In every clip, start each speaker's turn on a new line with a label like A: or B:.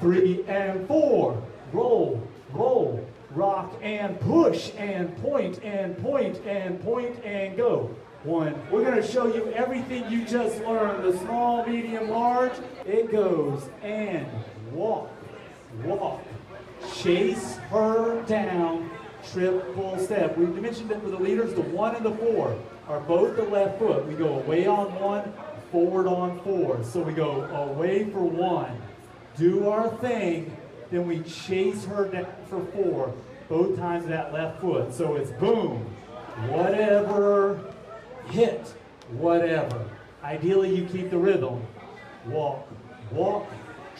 A: 3 and 4. Roll, roll, rock and push and point and point and point and go. 1. We're going to show you everything you just learned. The small, medium, large. It goes and walk, walk, chase her down, triple step. We mentioned that for the leaders, the 1 and the 4 are both the left foot. We go away on 1, forward on 4. So we go away for 1, do our thing, then we chase her down for 4, both times that left foot. So it's boom, whatever, hit, whatever. Ideally, you keep the rhythm. Walk, walk,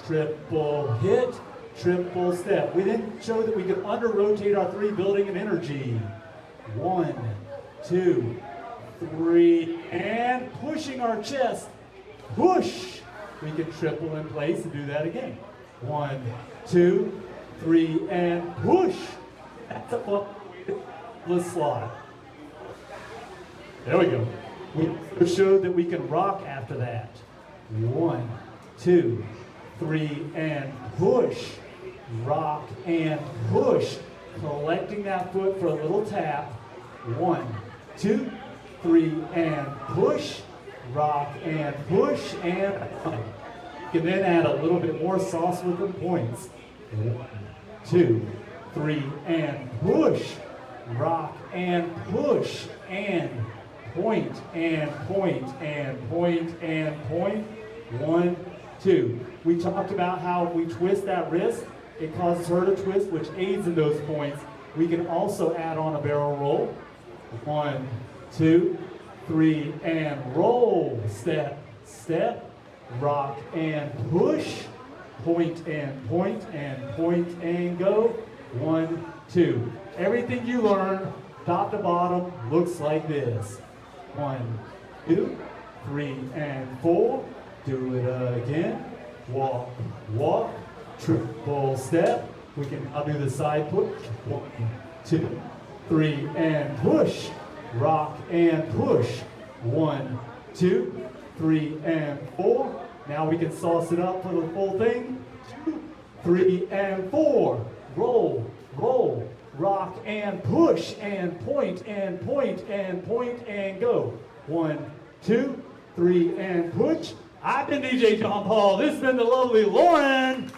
A: triple hit, triple step. We then showed that we could under-rotate our 3, building an energy. 1, 2, 3, and pushing our chest. Push. We can triple in place and do that again. 1, 2, 3, and push. That's a flip slide. There we go. We also showed that we can rock after that. 1, 2, 3, and push. Rock and push. Collecting that foot for a little tap. 1, 2, 3, and push. Rock and push and you can then add a little bit more sauce with the points. 1, 2, 3, and push. Rock and push and point and point and point and point. 1, 2. We talked about how if we twist that wrist, it causes her to twist, which aids in those points. We can also add on a barrel roll. 1, 2, 3, and roll. Step, step, rock and push. Point and point and point and go. 1, 2. Everything you learned, top to bottom, looks like this. 1, 2, 3, and 4. Do it again. Walk, walk, triple step. We can now do the side push. 1, 2, 3, and push. Rock and push. 1, 2, 3, and 4. Now we can sauce it up for the full thing. 2, 3, and 4. Roll, roll, rock and push and point and point and point and go. 1, 2, 3, and push. I've been DJ John Paul. This has been the lovely Lauren.